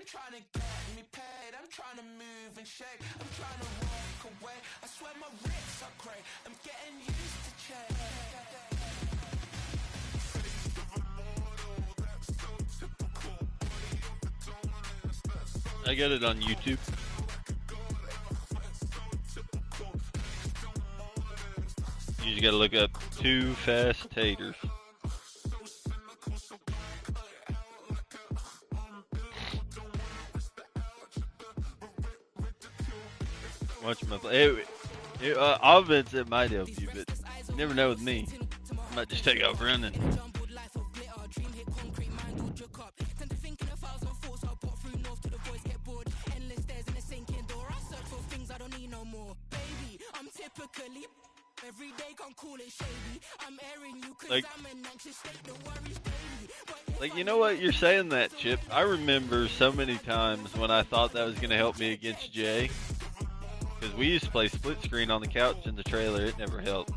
I'm trying to get me paid. I'm trying to move and shake. I'm trying to walk away. I swear my wrists are cray. I'm getting used to change. I got it on YouTube. You just gotta look up Too Fast Taters. Watch my play. Offense, it might help you, but you never know with me. I might just take off running. Like, you know what? You're saying that, Chip. I remember so many times when I thought that was going to help me against Jay. Because we used to play split screen on the couch in the trailer. It never helped.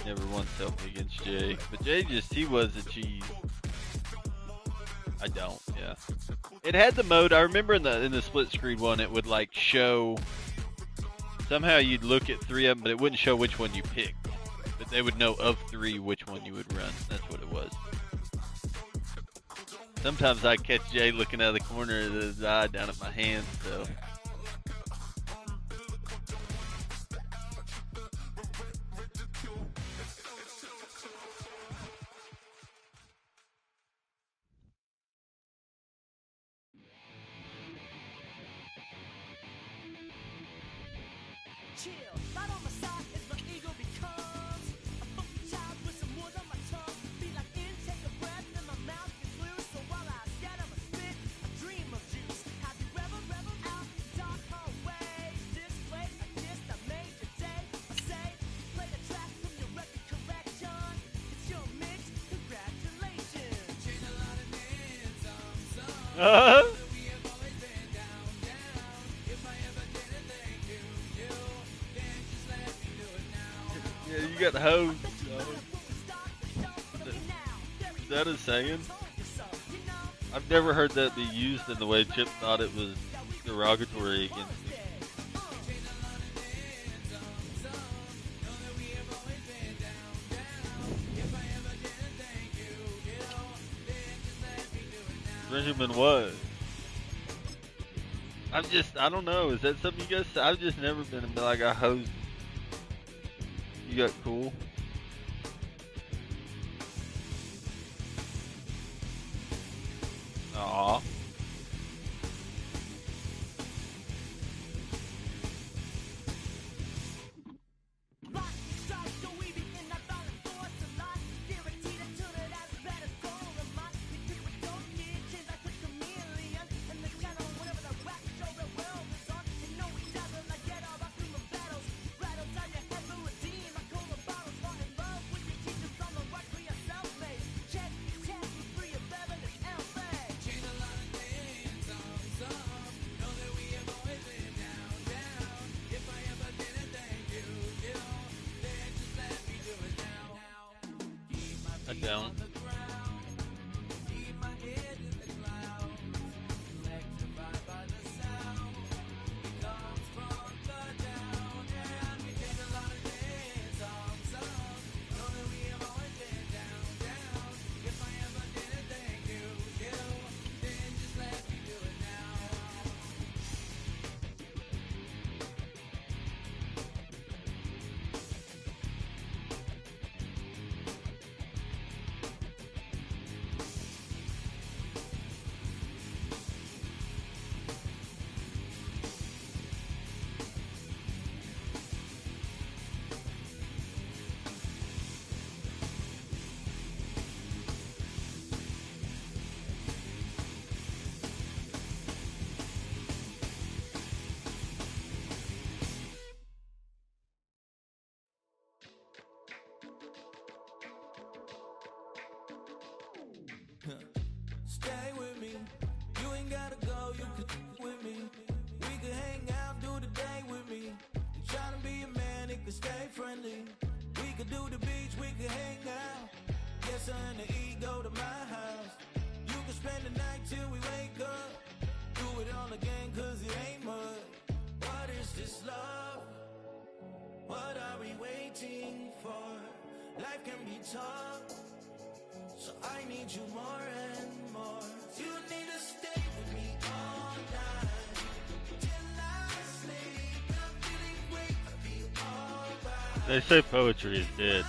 Never once helped me against Jay. But Jay he was a cheese. I don't, yeah. It had the mode. I remember in the split screen one, it would like show. Somehow you'd look at three of them, but it wouldn't show which one you picked. But they would know of three which one you would run. That's what it was. Sometimes I'd catch Jay looking out of the corner of his eye down at my hand, so. Yeah, you got the hose. Is that a saying? I've never heard that be used in the way Chip thought it was derogatory against me. Benjamin was. I don't know. Is that something you guys say? I've just never been like a hose. You got cool. Aw. I don't. Stay with me. You ain't gotta go, you could with me. We could hang out, do the day with me. You tryna be a man, it could stay friendly. We could do the beach, we could hang out. Yes, her and the E go to my house. You could spend the night till we wake What are we waiting for? Life can be tough, so I need you more and more. You need to stay with me all night till I sleep. I'm feeling great, I'll be alright. They say poetry is dead.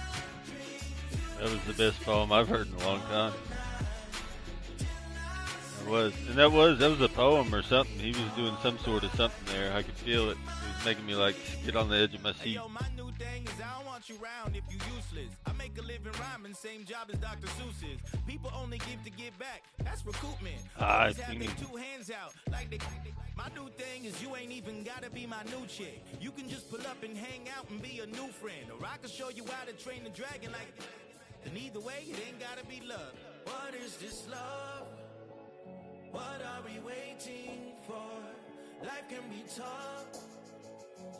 That was the best poem I've heard in a long time. That was a poem or something. He was doing some sort of something there. I could feel it. It was making me like get on the edge of my seat. Yo, my new thing is I don't want you round if you useless. I make a living rhyming, same job as Dr. Seuss's. People only give to give back. That's recoupment. I Always have think they 2 hands out like they. My new thing is you ain't even gotta be my new chick. You can just pull up and hang out and be a new friend. Or I can show you how to train the dragon like. And either way, it ain't gotta be love. What is this love? What are we waiting for? Life can be tough,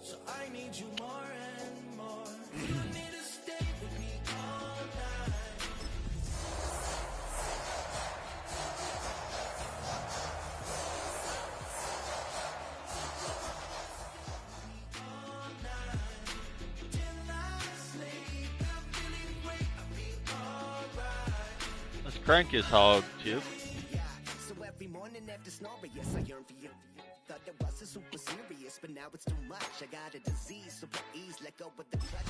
so I need you more and more. You need to stay with me all night. All night till I sleep. I'm feeling great, I'll be alright. Let's crank his hog, Chip. Every morning after snoring, yes, I yearn for you. Thought that wasn't super serious, but now it's too much. I got a disease, so please let go with the clutch.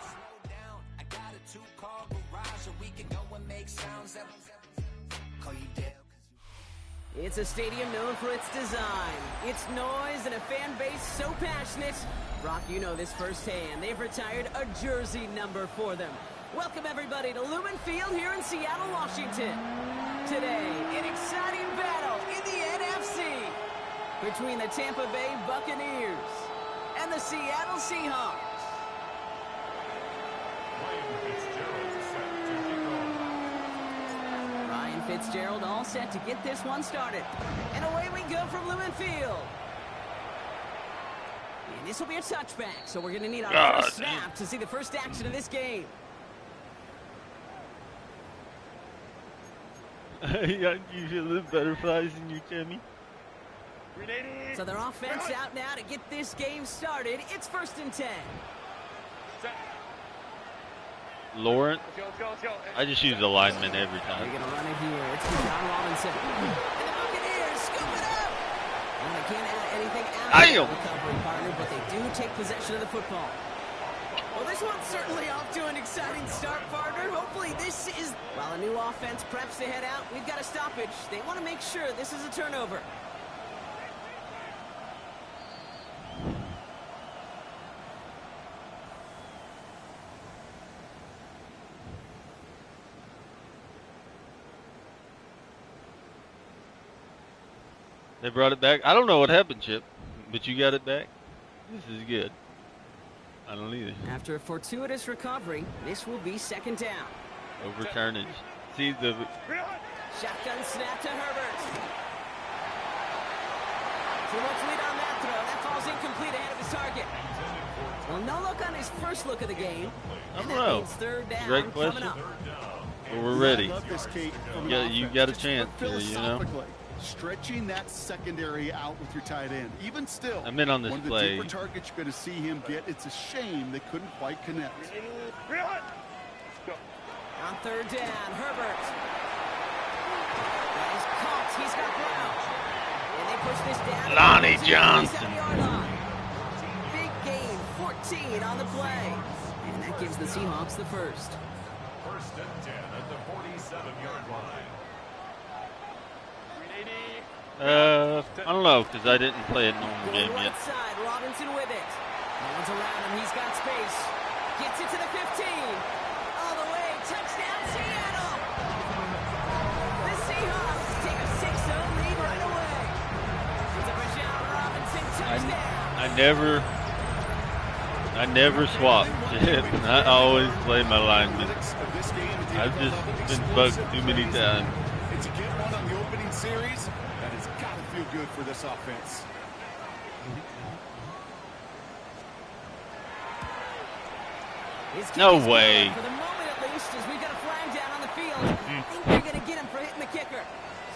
Slow down, I got a 2-car garage, and we can go and make sounds that call you Dale. It's a stadium known for its design, its noise, and a fan base so passionate. Brock, you know this firsthand. They've retired a jersey number for them. Welcome, everybody, to Lumen Field here in Seattle, Washington. Today, an exciting battle in the NFC between the Tampa Bay Buccaneers and the Seattle Seahawks. Ryan Fitzgerald all set to get this one started. And away we go from Lumen Field. And this will be a touchback, so we're going to need our first snap to see the first action of this game. You feel the butterflies in your tummy? So their offense out now to get this game started. It's 1st and 10. Lawrence? I just use the lineman every They're time. going to run it here. It's John Robinson. And the Buccaneers scoop it up. And they can't add anything after the recovery partner, but they do take possession of the football. Well, this one's certainly off to an exciting start, partner. Hopefully this is... While a new offense preps to head out, we've got a stoppage. They want to make sure this is a turnover. They brought it back. I don't know what happened, Chip, but you got it back. This is good. I don't either. After a fortuitous recovery, this will be 2nd down. Overturnage. See the... Shotgun snap to Herbert. Too much lead on that throw. That falls incomplete ahead of his target. Well, no look on his first look of the game. I And don't that know. means 3rd down Great coming question. up. Well, we're ready. I love this, Kate, from an Yeah, you offense. got a Just chance here, you know. philosophically, stretching that secondary out with your tight end. Even still, I'm in on this one of the play. deeper targets you're going to see him get. It's a shame they couldn't quite connect. On 3rd down, Herbert. He's caught. He's got ground. And they push this down. Lonnie to the Johnson. 27-yard line. Big gain, 14 on the play. And that gives the Seahawks the first. 1st and 10 at the 47-yard line. I don't know, because I didn't play a normal Going game right yet. side, Robinson with it. No one's around him. He's got space. Gets it to the 15. All the way. Touchdown, Seattle. The Seahawks take a 6-0 lead right away. It's a Bijan Robinson touchdown. I never swap. I always play my lineman. Of this game, at the I've end of just the been explosive bugged too many times. And to get one on the opening series, that has got to feel good for this offense. His kick No is way. good. For the moment, at least, as we've got a flag down on the field, I think they're going to get him for hitting the kicker.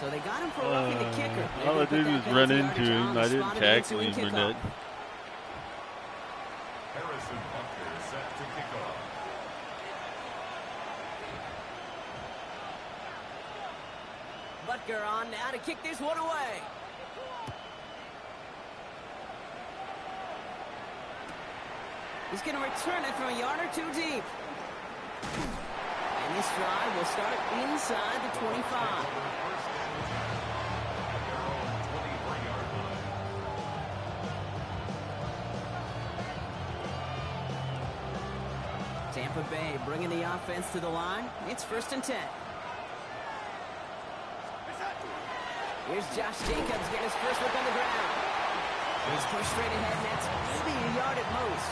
So they got him for roughing the kicker. All I did was run into him. I didn't tackle him or nothing. Butker on now to kick this one away. He's going to return it from a yard or two deep. And this drive will start inside the 25. Tampa Bay bringing the offense to the line. It's 1st and 10. Here's Josh Jacobs getting his first look on the ground. He's pushed straight ahead, and that's maybe a yard at most.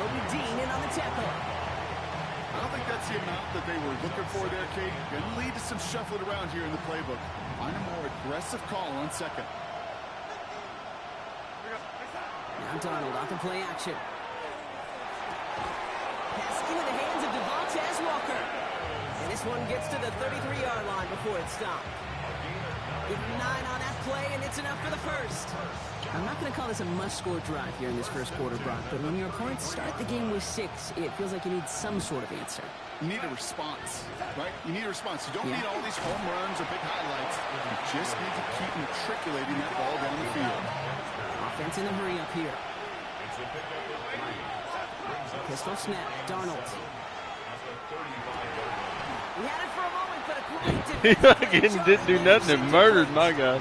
Kobe Dean in on the tackle. I don't think that's the amount that they were looking for there, Kate. Going to lead to some shuffling around here in the playbook. Find a more aggressive call on second. Now Donald off the play action. Pass into the hands of Devontae Walker. And this one gets to the 33-yard line before it's stopped. With 9 on that play, and it's enough for the first. I'm not going to call this a must-score drive here in this first quarter, Brock, but when your opponents start the game with 6, it feels like you need some sort of answer. You need a response, right? You need a response. You don't need all these home runs or big highlights. You just need to keep matriculating that ball down the field. Offense in the hurry up here. Pistol snap, Darnold. He had it for a moment, but a great He defense. fucking didn't do nothing and murdered my guy.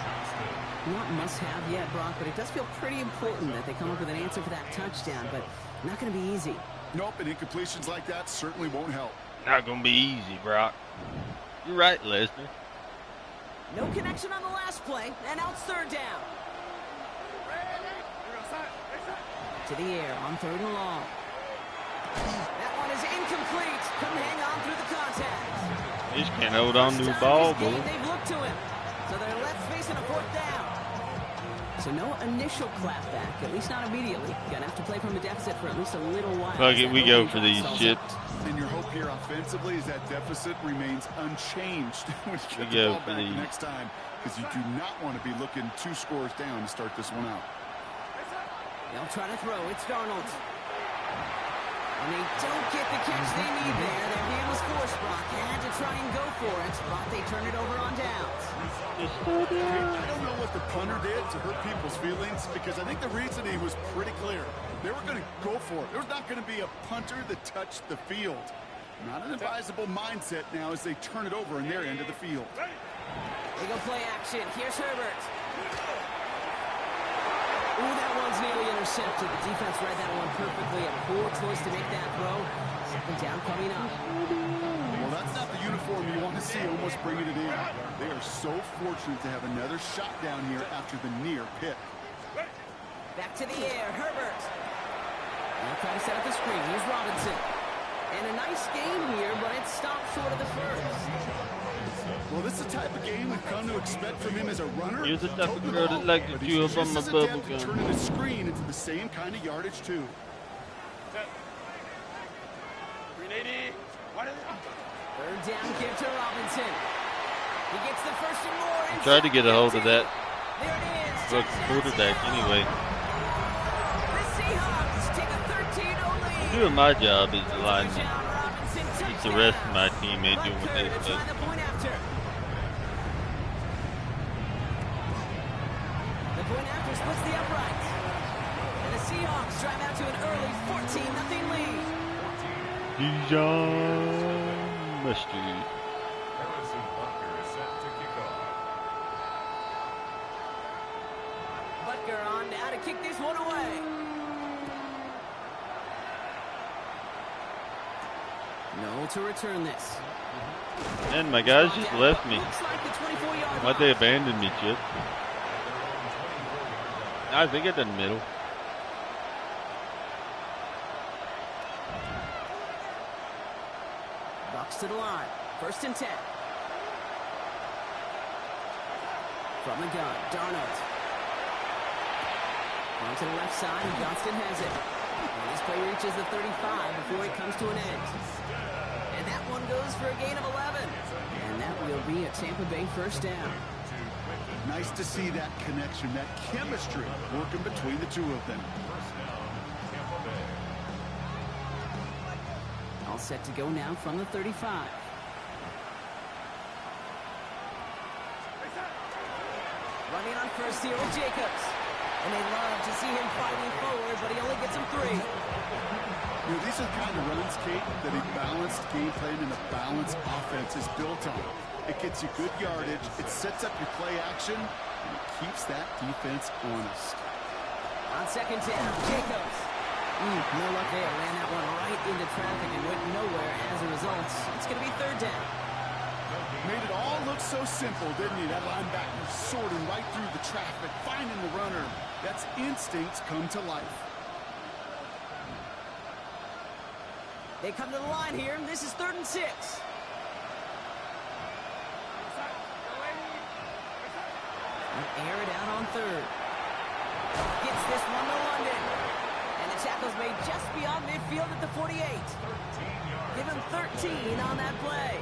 Not must-have yet, Brock, but it does feel pretty important that they come up with an answer for that touchdown, but not going to be easy. Nope, and incompletions like that certainly won't help. Not gonna be easy, Brock. You're right, Lesnar. No connection on the last play, and now it's 3rd down. To the air on 3rd and long. That one is incomplete. Couldn't hang on through the contact. He just can't hold on to the ball, boy. They've looked to him, so they're left facing a 4th down. So no initial clapback, at least not immediately. Gonna have to play from a deficit for at least a little while. Fuck it, we go for these shit. And your hope here offensively is that deficit remains unchanged when you get the ball back the next time, because you do not want to be looking 2 scores down to start this one out. They'll try to throw. It's Darnold. And they don't get the catch they need there. Their hand was forced, Brock. They had to try and go for it, but they turn it over on downs. I don't know what the punter did to hurt people's feelings, because I think the reasoning was pretty clear. They were going to go for it. There's not going to be a punter that touched the field. Not an advisable mindset now as they turn it over in their end of the field. They go play action. Here's Herbert. Ooh, that one's nearly intercepted. The defense read that one perfectly. A poor choice to make that throw. 2nd down coming up. Well, that's not the uniform you want to see almost bringing it in. They are so fortunate to have another shot down here after the near pick. Back to the air, Herbert. They'll try to set up the screen. Here's Robinson. And a nice game here, but it stopped short of the first. Well, this is the type of game we've come to expect from him as a runner. You're the type of girl that like to chew up on my bubble gum. Turning the screen into the same kind of yardage, too. 3rd down, give to Robinson. He gets the first and more. Tried to get a hold of that There it is. fucking quarterback anyway. The Seahawks take a 13-0 lead. I'm doing my job as a lineman. Touchdown, Robinson, Keep the rest of my team ain't doing what they Butker to try supposed the to. point after. The point after splits the upright. And the Seahawks drive out to an early 14-0 lead. Dijon Mustard. Harrison Butker is set to kick off. Butker on now to kick this one away. No to return this. And my guys just left me. Looks like the 24-yard Why'd they abandon me, Chip? I think it's in the middle. Bucks to the line. 1st and 10. From the gun, Darnold. On to the left side, and Johnston has it. And this play reaches the 35 before it comes to an end. And that one goes for a gain of 11. And that will be a Tampa Bay 1st down. Nice to see that connection, that chemistry working between the 2 of them. All set to go now from the 35. Running on first here with Jacobs. And they love to see him fighting forward, but he only gets him 3. You know, these are the kind of runs, Kate, that a balanced game plan and a balanced offense is built on. It gets you good yardage, it sets up your play action, and it keeps that defense honest. On second down, Jacobs. No luck there. Ran that one right into traffic and went nowhere as a result. It's going to be third down. Made it all look so simple, didn't he? That linebacker sorting right through the traffic, finding the runner. That's instincts come to life. They come to the line here. This is 3rd and 6. Air it out on 3rd. Gets this one to London. And the tackle's made just beyond midfield at the 48. Give him 13 on that play.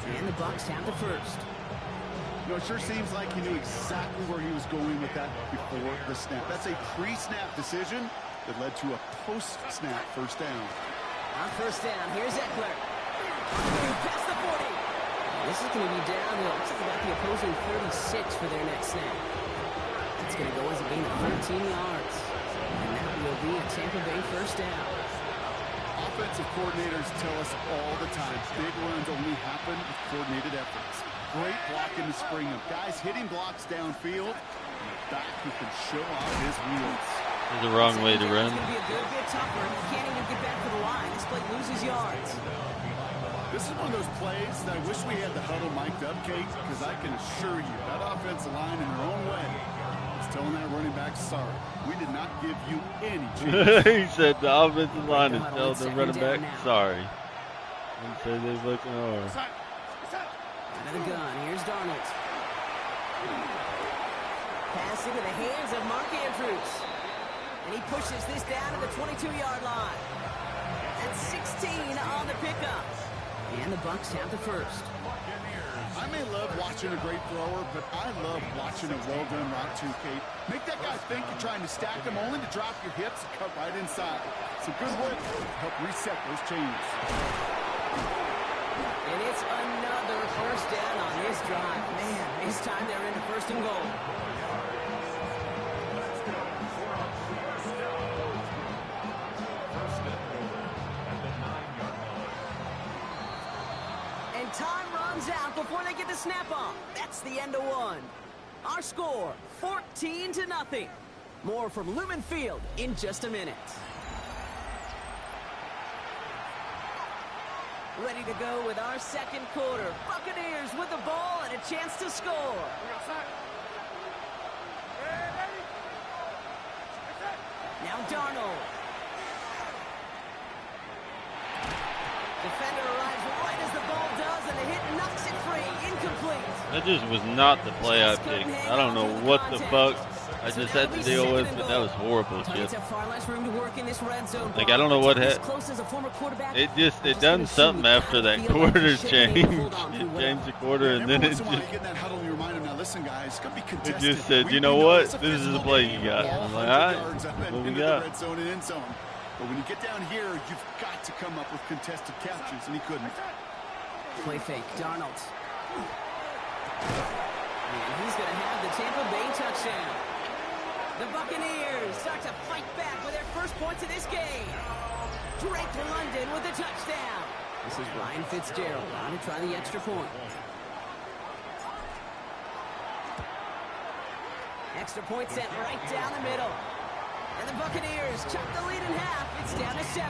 And the Bucs have the first. You know, it sure seems like he knew exactly where he was going with that before the snap. That's a pre-snap decision that led to a post-snap first down. On first down, here's Eckler. Past the 40. This is going to be down. Looks like about the opposing 36 for their next snap. It's going to go as a gain of 13 yards. And that will be a Tampa Bay first down. Offensive coordinators tell us all the time, big runs only happen with coordinated efforts. Great blocking to spring them. Guys hitting blocks downfield, and a back who can show off his wheels. There's the wrong way to run. It's going to be a good bit tougher. He can't even get back to the line. This play loses yards. This is one of those plays that I wish we had the huddle mic'd up, Kate, because I can assure you that offensive line in their own way is telling that running back, sorry, we did not give you any chance. He said the offensive line is telling the running back, sorry. And say they looking hard. Out of the gun, here's Darnold. Pass into the hands of Mark Andrews. And he pushes this down to the 22-yard line. That's 16 on the pickup. And the Bucs have the first. I may love watching a great thrower, but I love watching a well-done route too, Kate. Make that guy think you're trying to stack him only to drop your hips and cut right inside. Some good work to help reset those chains. And it's another first down on this drive. Man, this time they're into 1st and goal. And time runs out before they get the snap on. That's the end of one. Our score, 14-0. More from Lumen Field in just a minute. Ready to go with our second quarter. Buccaneers with the ball and a chance to score. Now Darnold. Defender arrives right as the ball does, and the hit knocks it free. Incomplete. That just was not the play I picked. I don't know what the fuck I just had to deal with, but that was horrible shit. Like, I don't know what happened. It done something after that quarter change. It changed the quarter, and then it just said, you know what? This is the play you got. I'm like, all right, what we got? But when you get down here, you've got to come up with contested captures, and he couldn't. Play fake, Darnold. And he's going to have the Tampa Bay touchdown. The Buccaneers start to fight back with their first points of this game. Drake London with the touchdown. This is Ryan Fitzgerald on to try the extra point. Extra point set right down the middle. And the Buccaneers chop the lead in half. It's down to 7.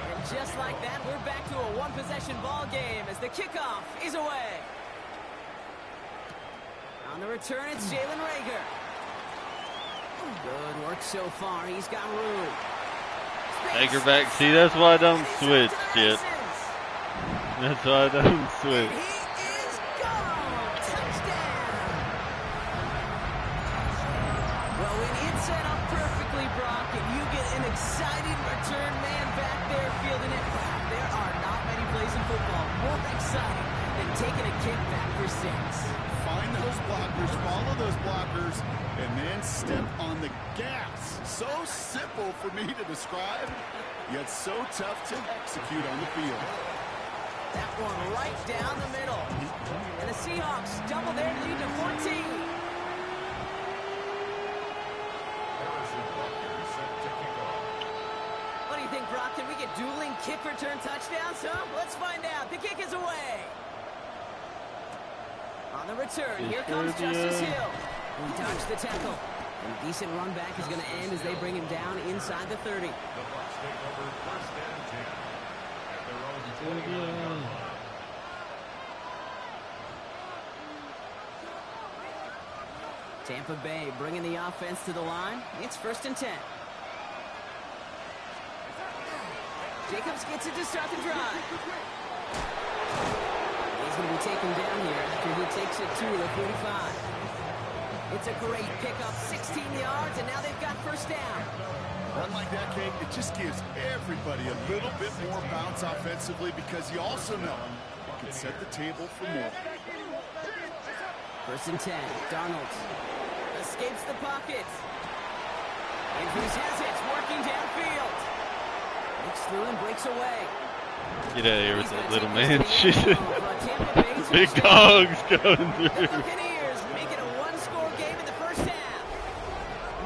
And just like that, we're back to a one-possession ball game as the kickoff is away. On the return, it's Jalen Reagor. Good work so far. He's got room. Reagor back. See, that's why I don't switch shit. That's why I don't switch. Exciting return man back there fielding it. There are not many plays in football more exciting than taking a kick back for 6. Find those blockers, follow those blockers, and then step on the gas. So simple for me to describe, yet so tough to execute on the field. That one right down the middle. And the Seahawks double their lead to 14. What do you think, Brock? Can we get dueling kick return touchdowns, huh? Let's find out. The kick is away. On the return, here comes Justice Hill. He dodged the tackle. And a decent run back is going to end as they bring him down inside the 30. Tampa Bay bringing the offense to the line. It's 1st and 10. Jacobs gets it to start the drive. He's going to be taken down here after he takes it to the 45. It's a great pickup, 16 yards, and now they've got 1st down. Run like that, Kate, it just gives everybody a little bit more bounce offensively because you also know you can set the table for more. 1st and 10. Darnold escapes the pocket. Andrews has it, working downfield. Looks through and breaks away. Get out of here with that little man. Big dogs going through. The Buccaneers make it a one-score game in the 1st half.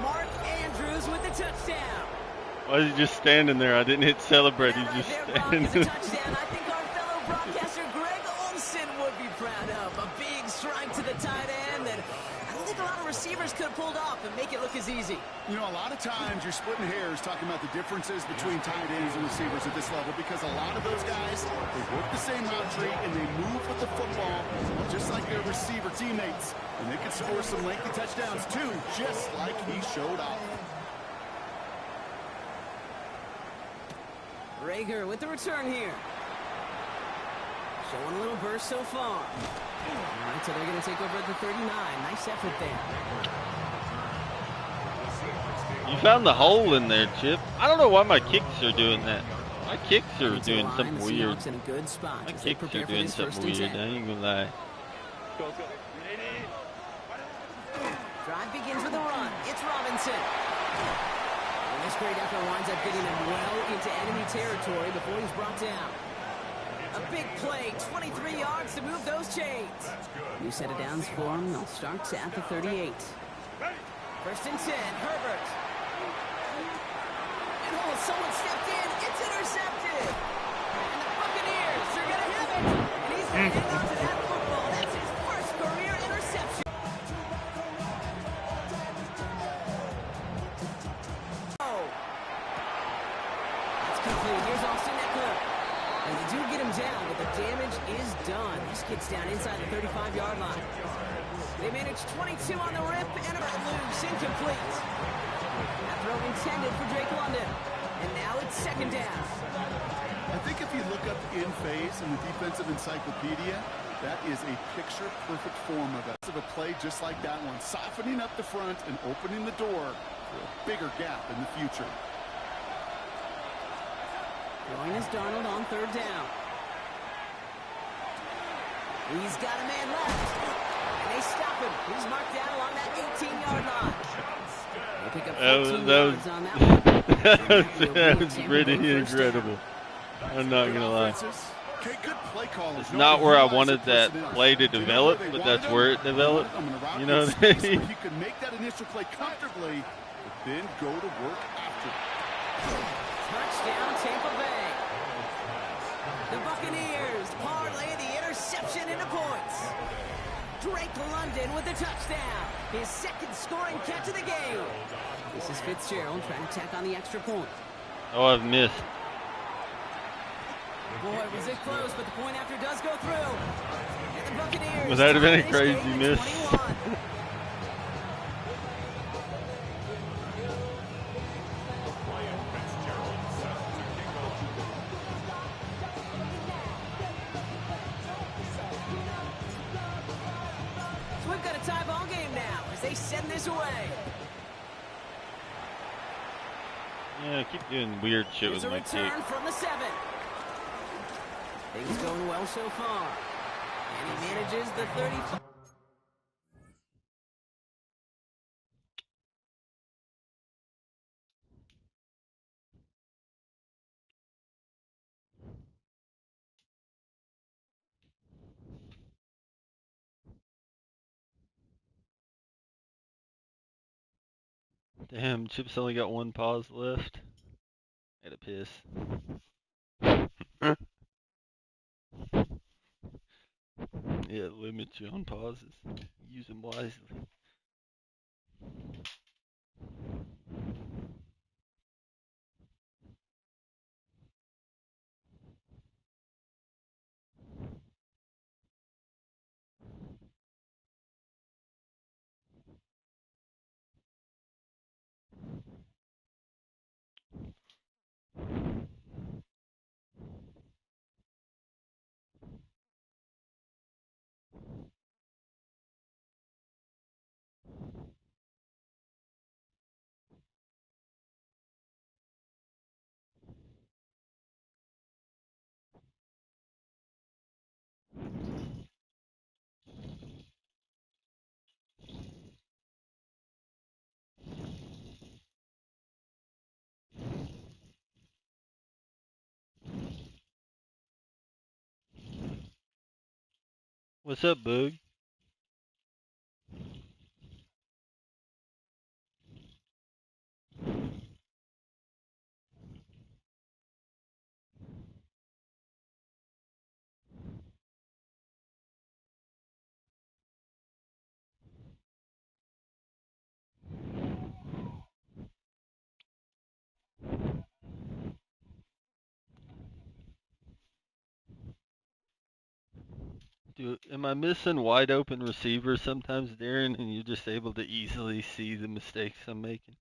Mark Andrews with the touchdown. Why is he just standing there? I didn't hit celebrate. He's just standing there. Touchdown. I think our fellow broadcaster Greg Olson would be proud of. A big strike to the tight end that I don't think a lot of receivers could have pulled off and make it look as easy. You know, a lot of times you're splitting hairs talking about the differences between tight ends and receivers at this level because a lot of those guys, they work the same route tree and they move with the football just like their receiver teammates. And they can score some lengthy touchdowns too, just like he showed off. Rager with the return here. Showing a little burst so far. All right, so they're going to take over at the 39. Nice effort there. You found the hole in there, Chip. I don't know why my kicks are doing that. My kicks are doing something weird. In a good spot My kicks are doing something weird. I ain't gonna lie. Drive begins with a run. It's Robinson. And this great effort winds up getting him well into enemy territory before he's brought down. A big play, 23 yards to move those chains. New set of downs for him. They'll start at the 38. 1st and 10, Herbert. And someone stepped in. It's intercepted. And the Buccaneers are going to have it. And he's going to hang on to that football. That's his 1st career interception. Oh. That's complete. Here's Austin Eckler. And they do get him down, but the damage is done. This gets down inside the 35-yard line. They managed 22 on the rip and a loose, incomplete. That throw intended for Drake London. And now it's 2nd down. I think if you look up in phase in the defensive encyclopedia, that is a picture-perfect form of a play just like that one. Softening up the front and opening the door for a bigger gap in the future. Throwing is Darnold on 3rd down. He's got a man left. And they stop him. He's marked down along that 18-yard line. They pick up 14 yards on that one. That was pretty incredible. I'm not going to lie. It's not where I wanted that play to develop, but that's where it developed. You know what I mean? You can make that initial play comfortably, but then go to work after. Touchdown, Tampa Bay. The Buccaneers parlay the interception into points. Drake London with the touchdown. His 2nd scoring catch of the game. This is Fitzgerald trying to tack on the extra point. Oh, I've missed. Boy, was it close, but the point after does go through. And the Buccaneers. Would that have been a crazy miss? 21. So we've got a tie ball game now as they send this away. Yeah, I keep doing weird shit Here's with a my kick. return from the 7. Things going well so far. And he manages the 35. Damn, Chip's only got one pause left. Had a piss. Yeah, limit you on pauses. Use them wisely. What's up, Boog? Am I missing wide open receivers sometimes, Darren, and you're just able to easily see the mistakes I'm making?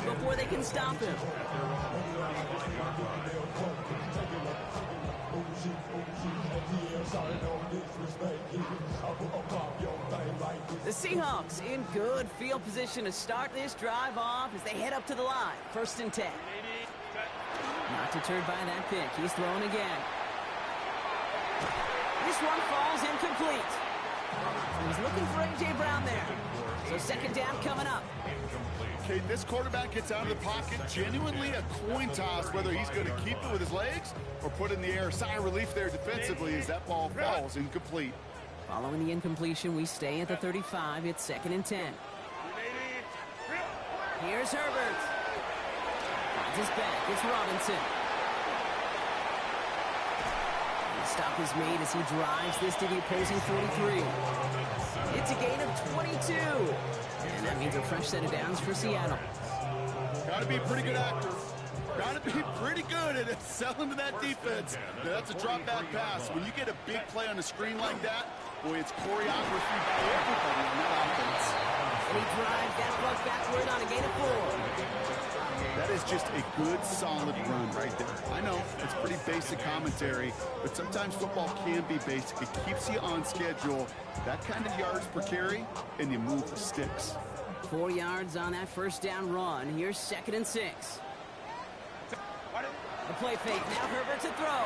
Before they can stop him. The Seahawks in good field position to start this drive off as they head up to the line. 1st and 10. Not deterred by that pick. He's thrown again. This one falls incomplete. He's looking for A.J. Brown there. So 2nd down coming up. Okay, this quarterback gets out of the pocket, genuinely a coin toss whether he's going to keep it with his legs or put it in the air. Sigh of relief there defensively as that ball falls incomplete. Following the incompletion, we stay at the 35. It's 2nd and 10. Here's Herbert. Finds his back. It's Robinson. The stop is made as he drives this to the opposing 43. It's a gain of 22. And that means a fresh set of downs for Seattle. Got to be a pretty good actor. Got to be pretty good at selling to that defense. That's a drop back pass. When you get a big play on the screen like that, boy, it's choreography by everybody on that offense. And he drives that puck backward on a gain of 4. That is just a good, solid run right there. I know, it's pretty basic commentary, but sometimes football can be basic. It keeps you on schedule. That kind of yards per carry, and you move the sticks. 4 yards on that 1st down run. Here's 2nd and 6. The play fake. Now Herbert to throw.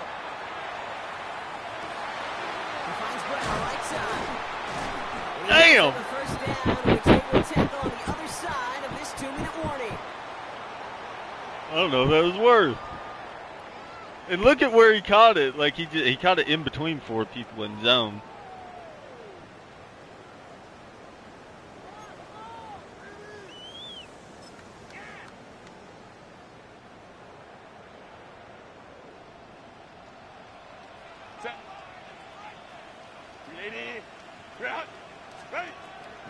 He finds Brown right side. Damn! The 1st down, which they will tackle on the other side of this 2-minute warning. I don't know if that was worth. And look at where he caught it. Like he caught it in between 4 people in zone.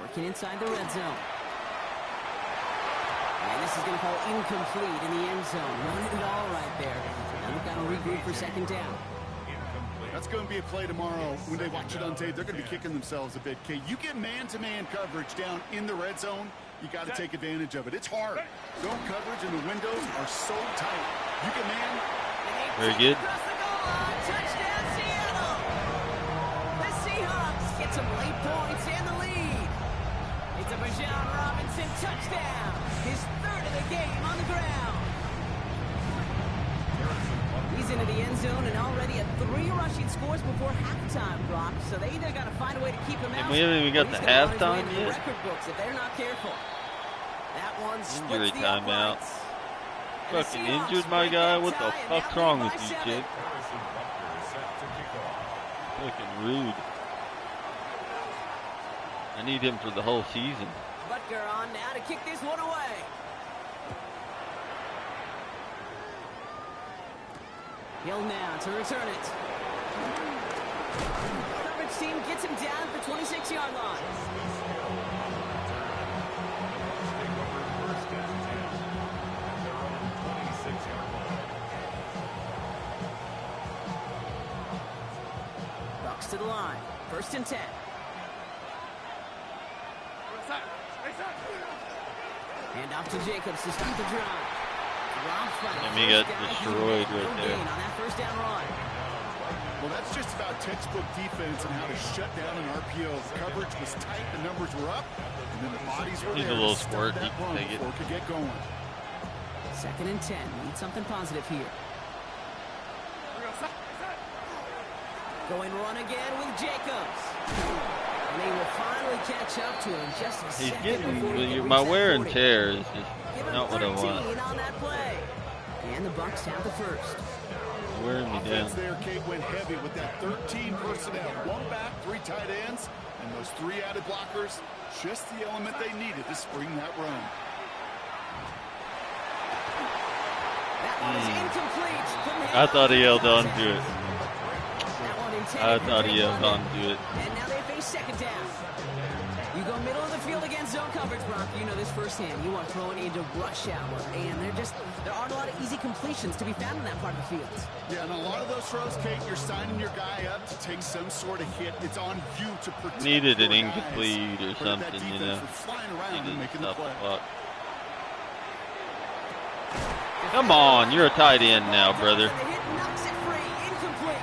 Working inside the red zone. And this is going to fall incomplete in the end zone. Running it all right there. Now they've got to regroup for second down. That's going to be a play tomorrow. When they watch it on tape, they're going to be kicking themselves a bit. Okay, you get man-to-man coverage down in the red zone, you got to take advantage of it. It's hard. Zone coverage and the windows are so tight. You get man. Very good. Across the goal line. Touchdown, Seattle. The Seahawks get some late points and the lead. It's a Bijan Robinson touchdown. His 3rd of the game on the ground. He's into the end zone and already at 3 rushing scores before halftime, Brock. So they either got to find a way to keep him out. And we haven't even got the halftime yet. Record books if they're not careful. That one Injury splits the timeout. uprights. Fucking injured my guy. What the fuck's wrong with you, kid? Fucking rude. I need him for the whole season. Butker on now to kick this one away. Hill now to return it. Coverage team gets him down at the 26-yard line. Bucks to the line. 1st and 10. Hand off to Jacobs to start the drive. And he got destroyed right there. On that 1st down run. Well, that's just about textbook defense and how to shut down an RPO. Coverage was tight, the numbers were up, and then the bodies were He's there a little to stop squirt. that He can run take it. before it could get going. 2nd and 10. Need something positive here. Going run again with Jacobs. And they will finally catch up to him just a He's second before he getting can my reach that wear and 40. tear is just Give him not what I 13 want. on that play. And the Bucks have the 1st. Wearing me down. Offense there, Kate, went heavy with that 13 personnel. 1 back, 3 tight ends, and those 3 added blockers. Just the element they needed to spring that run. That one is incomplete. Couldn't hang I thought he on held on the to it. That one intended I for thought he Drake held on London. to it. And now they face 2nd down. You go middle of the field against zone coverage, Brock. You know this firsthand. You are throwing into rush hour, and there aren't a lot of easy completions to be found in that part of the field. Yeah, and a lot of those throws, Kate, you're signing your guy up to take some sort of hit. It's on you to protect Needed an your incomplete guys. or But that something, you defense know. was flying around Needed and making the stuff play. a lot. Come on, you're a tight end now, brother. The hit knocks it free. Incomplete.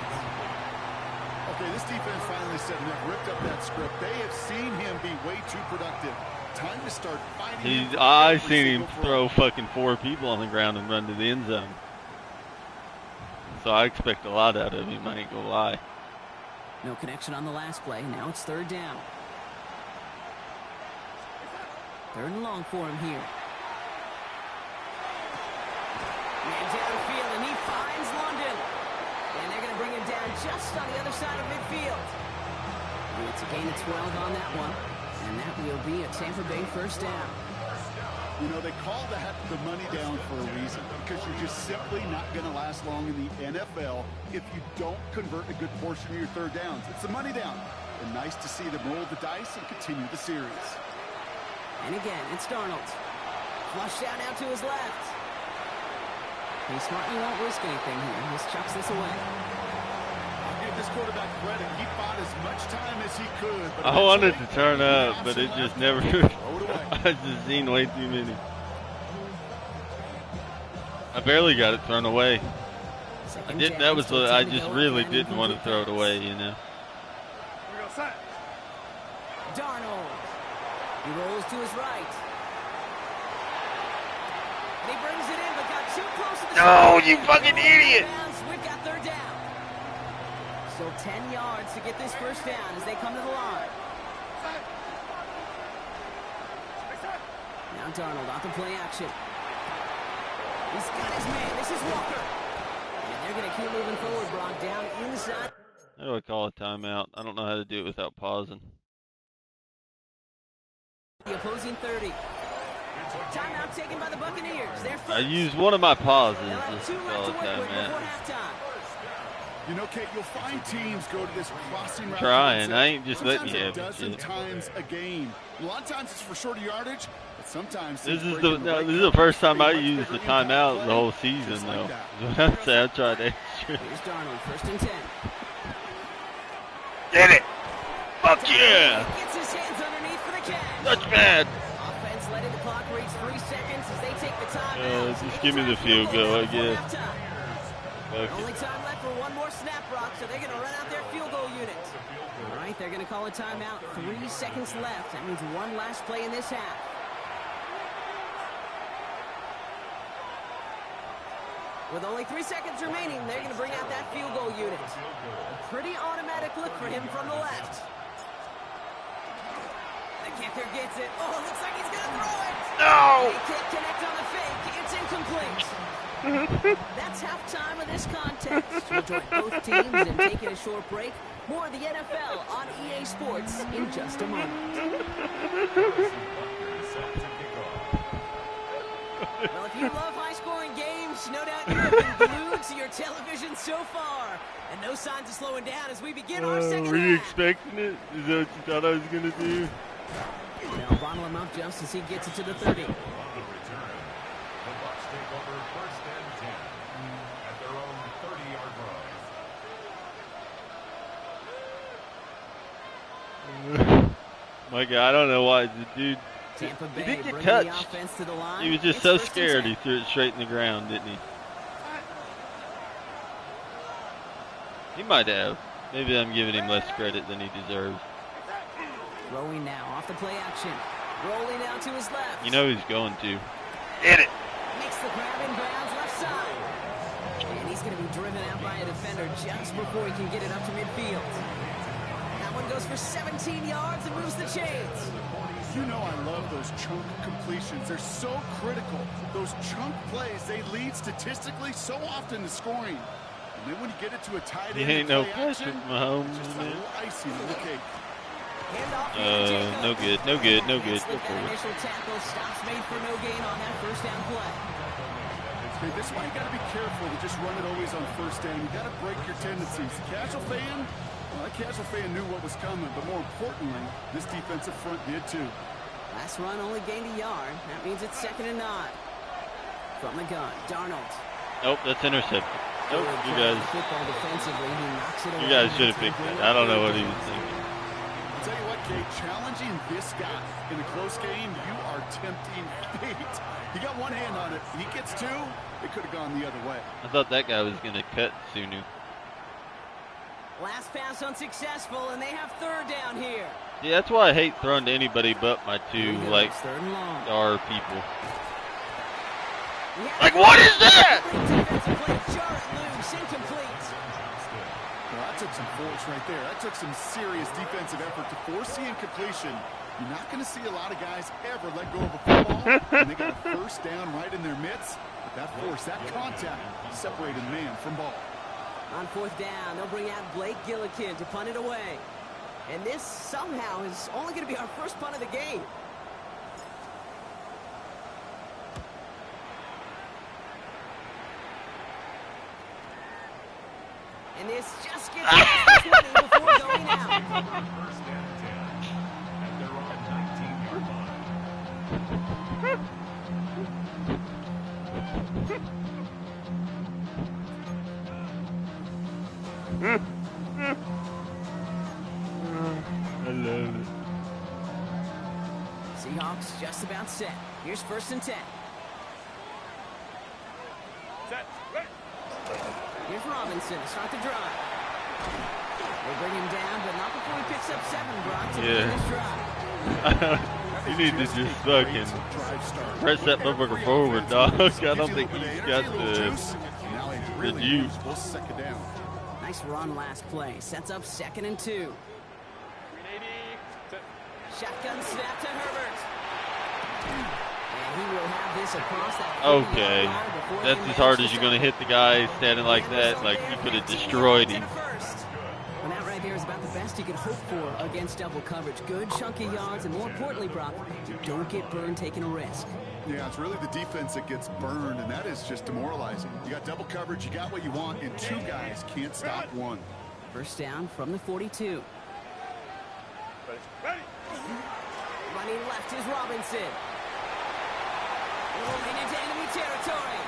Okay, this defense finally said enough, ripped up that script. They have seen him be way too productive. Time to start fighting. I seen him throw fucking 4 people on the ground and run to the end zone. So I expect a lot out of him, I ain't gonna lie. No connection on the last play. Now it's 3rd down. 3rd and long for him here. Man downfield, and he finds London. And they're going to bring him down just on the other side of midfield. It's a gain of 12 on that one. And that will be a Tampa Bay 1st down. You know, they call that the money down for a reason, because you're just simply not going to last long in the NFL if you don't convert a good portion of your 3rd downs. It's the money down. And nice to see them roll the dice and continue the series. And again, it's Darnold. Flush down out to his left. He smartly won't risk anything here. He just chucks this away. I'll give this quarterback credit. He fought as much time as he could. But I wanted to eventually, turn he up, got but some it just left never. and throw it away. I just seen way too many. I barely got it thrown away. I didn't. That was. I just really didn't want to throw it away, you know. Darnold. He rolls to his right. And he brings it in, but got too close to the No, you fucking idiot! We've got 3rd down. So 10 yards to get this 1st down as they come to the line. Now Darnold off the play action. He's got his man. This is Walker. And they're going to keep moving forward, Brock, down inside. How do I call a timeout? I don't know how to do it without pausing. The opposing 30. Timeout taken by the Buccaneers. They're first. I used one of my pauses They'll have just to 2 call left a to work with before timeout. halftime. You know, Kate, you'll find teams go to this crossing route. Trying. I ain't just letting you sometimes have a dozen shit. times a game. A lot of times it's for shorter yardage, but sometimes This it's is the first time I used the timeout the whole season, though. That's what I'm saying. I tried extra. Here's Darnold, 1st and 10. Did it! Fuck yeah! Gets his hands underneath for the catch. That's bad. Offense letting the clock reach 3 seconds as they take the time. Just give me the field goal, I guess. Only time left for one more snap, Brock, so they're going to run out their field goal unit. All right, they're going to call a timeout. 3 seconds left. That means one last play in this half. With only 3 seconds remaining, they're going to bring out that field goal unit. A pretty automatic look for him from the left. The kicker gets it. Oh, looks like he's going to throw it. No! He can't connect on the fake. It's incomplete. That's halftime of this contest. We'll join both teams in taking a short break. More of the NFL on EA Sports in just a moment. Well, if you love high-scoring games, no doubt you have been glued to your television so far. And no signs of slowing down as we begin our second Were you half. expecting it? Is that what you thought I was going to do? Now bottle him up just as he gets it to the 30. The Bucs take over 1st and 10 at their own 30-yard line. My God, I don't know why the dude. Tampa He Bay didn't get bringing the touched. offense to the line. He was just It's so 1st and scared 10. he threw it straight in the ground, didn't he? He might have. Maybe I'm giving him less credit than he deserves. Throwing now off the play action. Rolling out to his left. You know he's going to. Hit it! Makes the grab in bounds left side. And he's going to be driven out by a defender just before he can get it up to midfield. That one goes for 17 yards and moves the chains. You know I love those chunk completions. They're so critical. Those chunk plays, they lead statistically so often to scoring. And then when you get it to a tight end, He ain't no play Patrick action, Mahomes, it's just a man. little icing on the cake. No good, no good, no good. That initial tackle stops made for no gain on that 1st down play. Okay, this is why you got to be careful to just run it always on 1st down. You got to break your tendencies. Casual fan, well, that casual fan knew what was coming, but more importantly, this defensive front did too. Last run only gained a yard. That means it's 2nd and 9. From the gun, Darnold. Nope, that's intercepted. Nope, Good you play on guys. the football defensively. He knocks it away. You guys should have picked that. I don't know what he was thinking. I'll tell you what, Kate, challenging this guy in a close game, you are tempting fate. He got one hand on it. He gets 2. It could have gone the other way. I thought that guy was going to cut Sunu. Last pass unsuccessful, and they have 3rd down here. Yeah, that's why I hate throwing to anybody but my Here two, we go. like, It's 3rd and long. star people. He has Like, what is that? defensive play. Jarrett loose, incomplete. Well, that took some force right there. That took some serious defensive effort to force the incompletion. You're not going to see a lot of guys ever let go of a football, and they got a 1st down right in their midst. But that force, that contact, separated man from ball. On 4th down, they'll bring out Blake Gillikin to punt it away. And this somehow is only going to be our first punt of the game. And this just gets past the 20 before going out. 1st and 10 at their own 19-yard line. I love it. Seahawks just about set. Here's 1st and 10. Here's Robinson to start the drive. They bring him down, but not before he picks up 7, Brock, to begin this drive. You need to just fucking press that motherfucker forward, dog. I don't think he's got the juice. Nice run last play. Sets up 2nd and 2. Shotgun snap to Herbert. And He will have this across that 40-yard Okay. line before That's they as hard manage as you're to going to stop hit the guy standing like And that. result Like, there, you could have 15 destroyed yards and him. a first. And that right there is about the best you can hope for against double coverage. Good chunky yards, and more importantly, Brock, you don't get burned taking a risk. Yeah, it's really the defense that gets burned, and that is just demoralizing. You got double coverage, you got what you want, and two guys can't stop one. First down from the 42. Running left is Robinson. Rolling into enemy territory.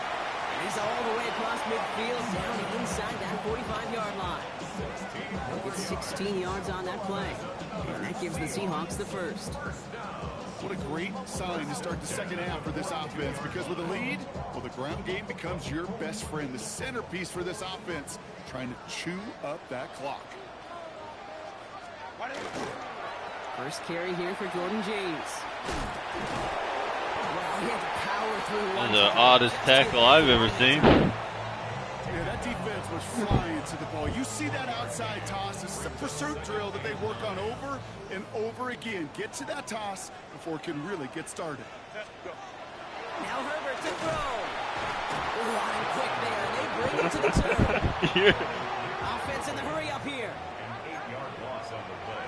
And he's all the way across midfield, down inside that 45-yard line. Gets 16 yards on that play. And that gives the Seahawks the first. What a great sign to start the second half for this offense, because with a lead, well, the ground game becomes your best friend, the centerpiece for this offense, trying to chew up that clock. First carry here for Jordan James. Well, he had to power through. That's the oddest tackle I've ever seen. Yeah, that defense was flying to the ball. You see that outside toss. This is a pursuit drill that they work on over and over again. Get to that toss before it can really get started. Now Herbert to throw. Line quick there, and they bring it to the turn. Offense in the hurry up here. 8-yard loss on the play.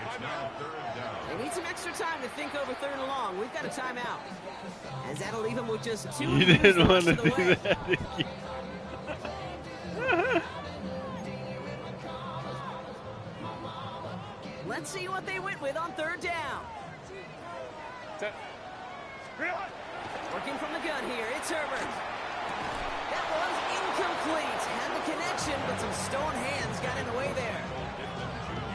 It's now third down. They need some extra time to think over third and long. We've got a timeout. As that'll leave them with just 2 You years didn't the want rest to of the do way. that again. Let's see what they went with on third down. Working from the gun here, it's Herbert. That one's incomplete. Had the connection, but some stone hands got in the way there.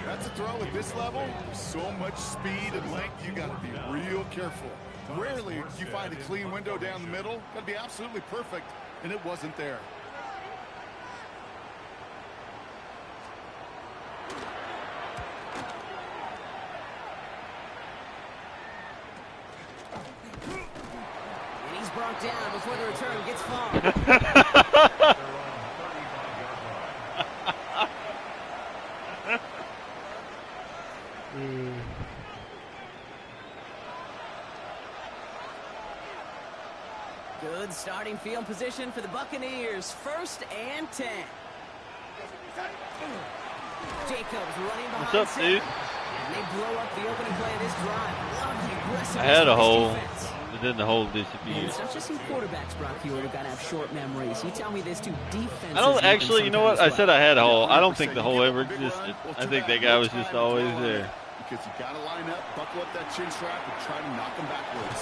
That's a throw at this level. So much speed and length, you got to be real careful. Rarely do you find a clean window down the middle. Got to be absolutely perfect, and it wasn't there. And he's brought down before the return gets far. They're on 35-yard line. Good starting field position for the Buccaneers. First and 10. Jacobs running behind. What's up, center. dude? And they blow up the opening play of this drive. Love the aggressiveness I had a of this hole, defense. but then the hole And disappeared. it's not just some quarterbacks, Brock Hewitt, who got to have short memories. You tell me this too, defenses. I don't need them actually, you know what? I sometimes said I had a hole. I don't 100%. think the You hole give ever up a big existed. run, well, I too think bad. that guy No was just time to always dwell on there. it, because you got to line up, buckle up that chin strap, and try to knock him backwards.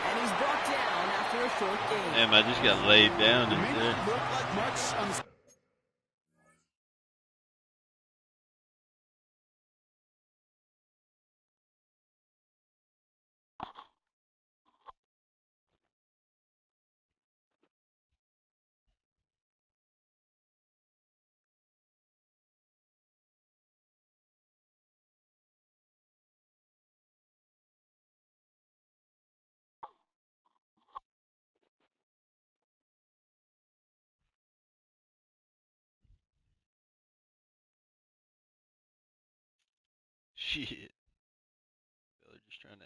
And he's brought down after a short game. Damn, I just got laid down It in may there. not look like much on the Shit. They're just trying to.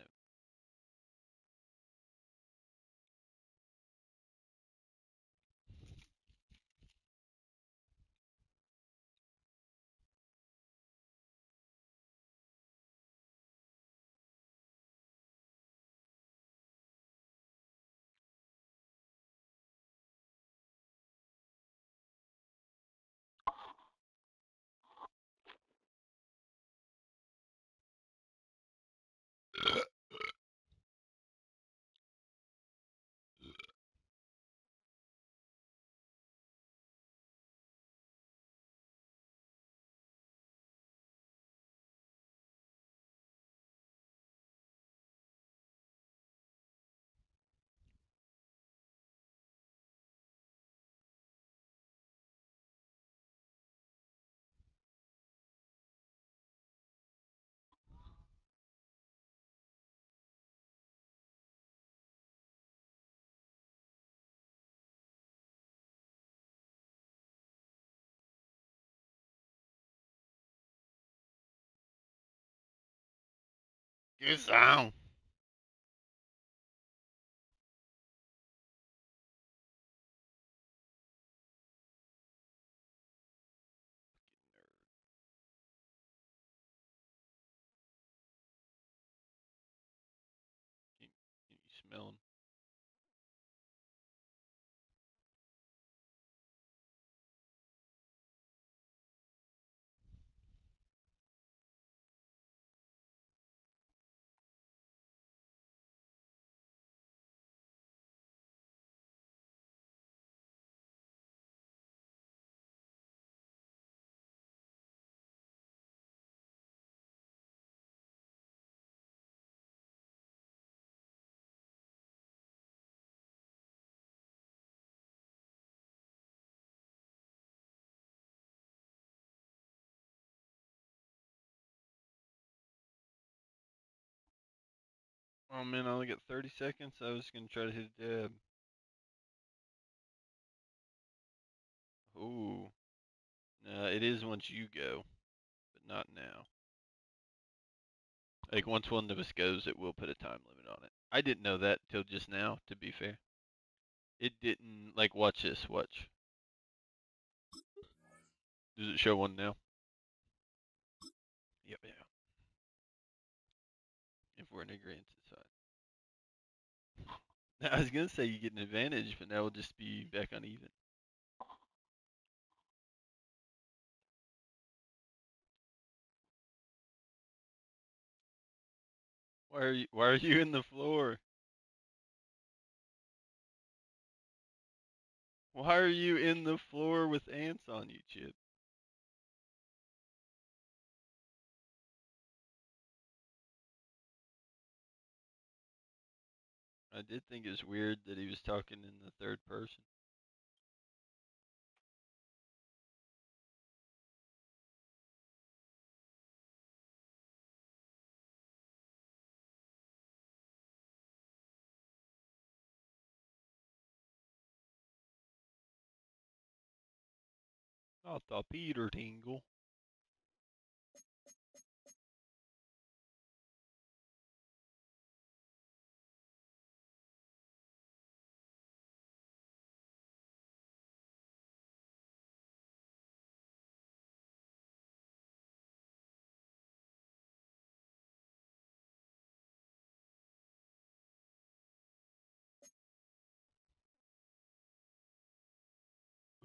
Good sound. melon. Oh man, I only got 30 seconds. I was gonna try to hit a dab. Ooh. No, it is once you go, but not now. Like once one of us goes, it will put a time limit on it. I didn't know that till just now. To be fair, it didn't. Like watch this. Watch. Does it show one now? Yep. Yeah. If we're in agreement, it's fine. I was gonna say you get an advantage, but now we'll just be back on even. Why are you in the floor? Why are you in the floor with ants on you, Chip? I did think it was weird that he was talking in the third person. I thought Peter Tingle.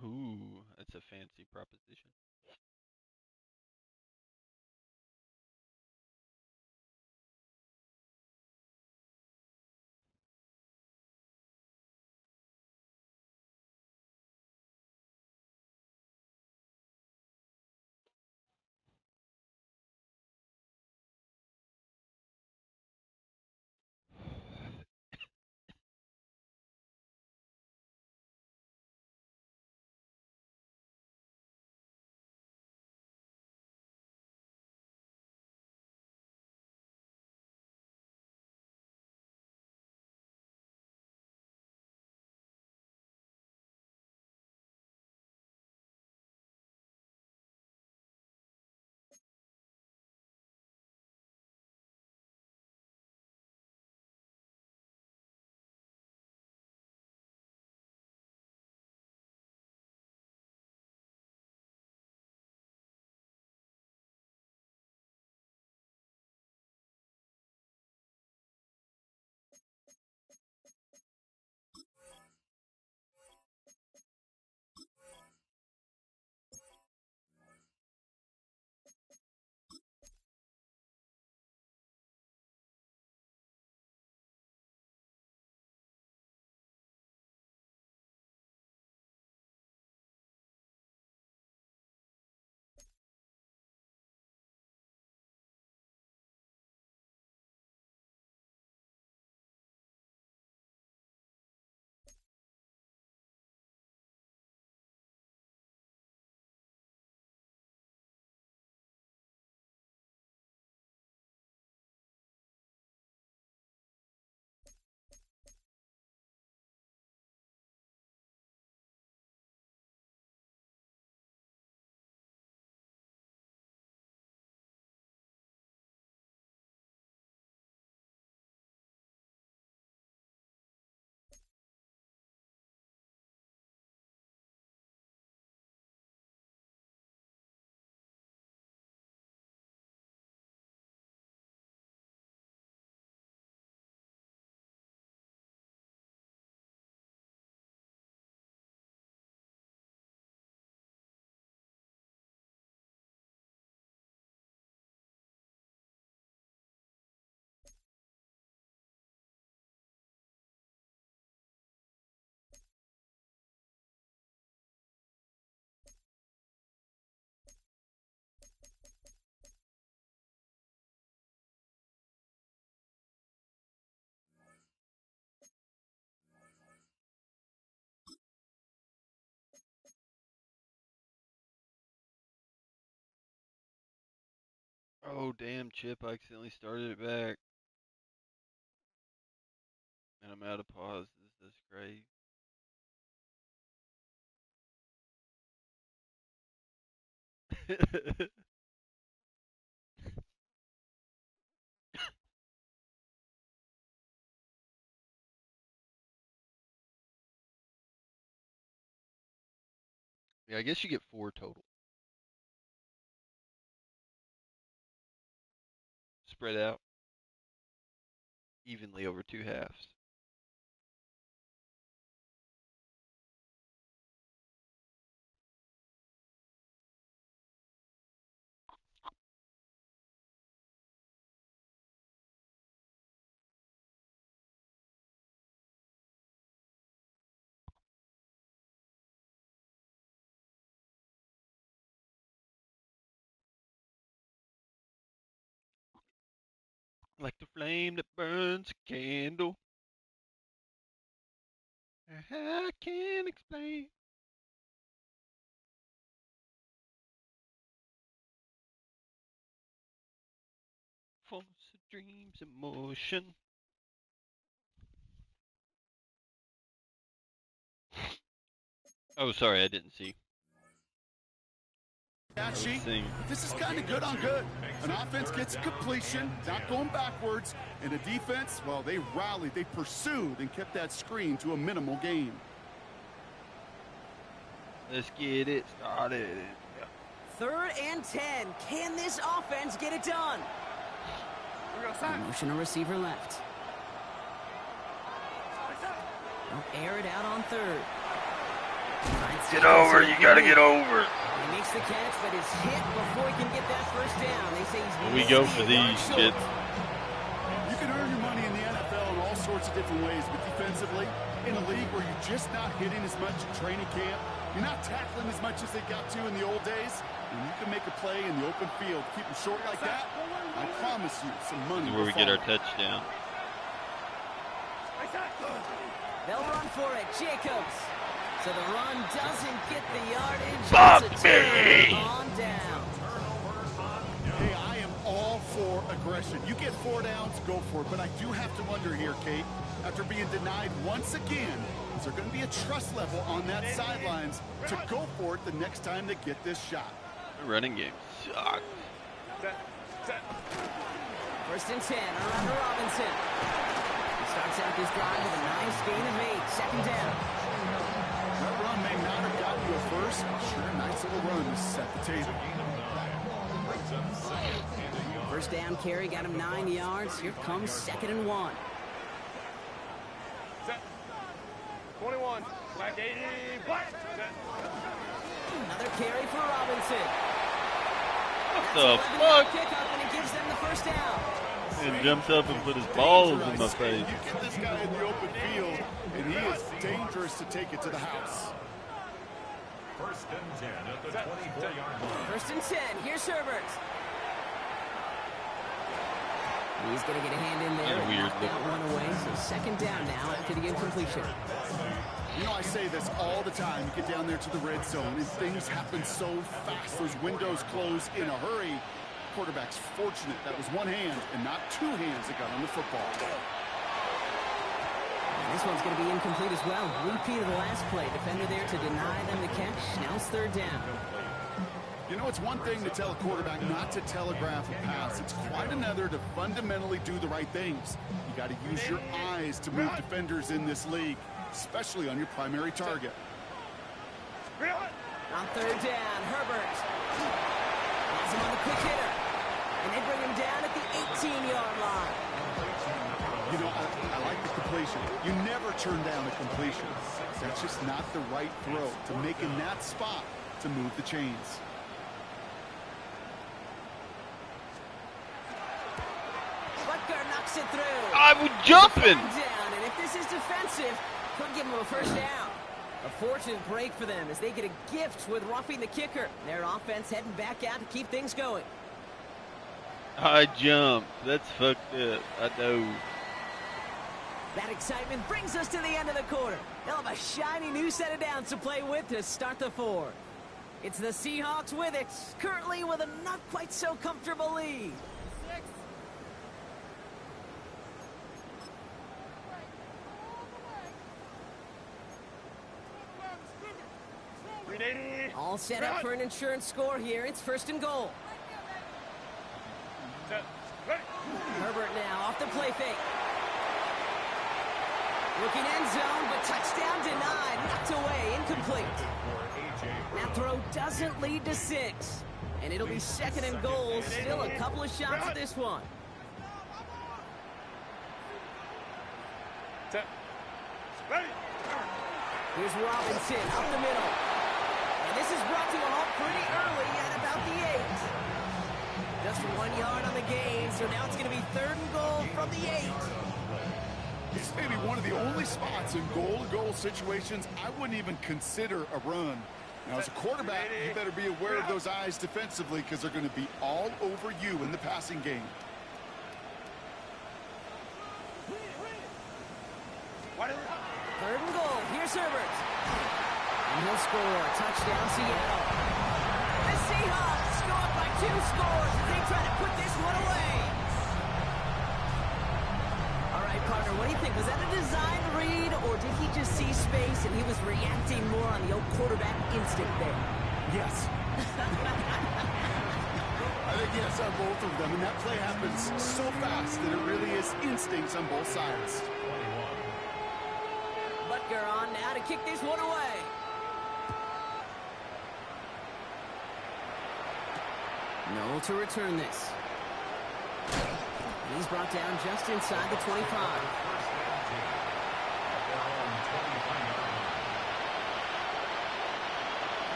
Ooh, that's a fancy proposition. Oh, damn, Chip. I accidentally started it back. And I'm out of pause. This is great. Yeah, I guess you get 4 total. Spread out evenly over 2 halves. Like the flame that burns a candle. I can't explain. Force of dreams in motion. Oh, sorry, I didn't see. This is kind of good on good. An offense gets a completion, not going backwards, and a defense, well, they rallied, they pursued, and kept that screen to a minimal gain. Let's get it started. 3rd and 10. Can this offense get it done? Motion a receiver left. They'll air it out on 3rd. Get over, you gotta get over. He makes the catch, but is hit before he can get that first down. They say he's we go for these, kids. You can earn your money in the NFL in all sorts of different ways, but defensively, in a league where you're just not hitting as much at training camp, you're not tackling as much as they got to in the old days, and you can make a play in the open field, keep them short like that, I promise you some money. Where we get our touchdown. They'll run for it, Jacobs. So the run doesn't get the yardage. Fuck me! On down. Hey, I am all for aggression. You get 4 downs, go for it. But I do have to wonder here, Kate, after being denied once again, is there going to be a trust level on that sidelines to go for it the next time they get this shot? The running game sucks. 1st and 10, around to Robinson. He starts out this drive with a nice gain of 8. 2nd down. That run may not have gotten you a first. Sure, nice little run to set the table. 1st down carry got him 9 yards. Here comes 2nd and 1. 21. Black 80. Black. Another carry for Robinson. What the fuck? Pickup, and it gives them the 1st down. And jumps up and put his balls in my face. You get this guy in the open field, and he is dangerous to take it to the house. 1st and 10 at the 24-yard line. 1st and 10. Here's Herbert. He's going to get a hand in there. And weird. That one away. So 2nd down now after the incompletion. You know, I say this all the time. You get down there to the red zone, and things happen so fast. Those windows close in a hurry. Quarterback's fortunate that was one hand and not 2 hands that got on the football. And this one's going to be incomplete as well. Repeat of the last play. Defender there to deny them the catch. Now it's 3rd down. You know, it's one thing to tell a quarterback not to telegraph a pass. It's quite another to fundamentally do the right things. You got to use your eyes to move defenders in this league, especially on your primary target. On 3rd down, Herbert has him on the quick hitter. And they bring him down at the 18-yard line. You know, I like the completion. You never turn down a completion. That's just not the right throw to make in that spot to move the chains. Butker knocks it through. I was jumping. Down, and if this is defensive, could give him a 1st down. A fortunate break for them as they get a gift with roughing the kicker. Their offense heading back out to keep things going. I jumped. That's fucked up. I know. That excitement brings us to the end of the quarter. They'll have a shiny new set of downs to play with to start the 4th. It's the Seahawks with it, currently with a not quite so comfortable lead. All set up for an insurance score here. It's 1st and goal. Herbert now off the play fake. Looking end zone, but touchdown denied. Knocked away, incomplete. That throw doesn't lead to 6. And it'll be 2nd and goal. Still a couple of shots at this one. Here's Robinson up the middle. And this is brought to a halt pretty early at about the 8. Just 1 yard on the gain, so now it's going to be 3rd and goal from the 8. This may be one of the only spots in goal-to-goal situations I wouldn't even consider a run. Now, as a quarterback, you better be aware of those eyes defensively because they're going to be all over you in the passing game. Third and goal. Here's Herbert. And he'll score. Touchdown, Seattle. The Seahawks go up by 2 scores as they try to put this one away. All right, partner, what do you think? Was that a design read, or did he just see space and he was reacting more on the old quarterback instinct there? Yes. I think yes on both of them, and that play happens so fast that it really is instincts on both sides. Butker on now to kick this one away. Noel to return this. And he's brought down just inside the 25.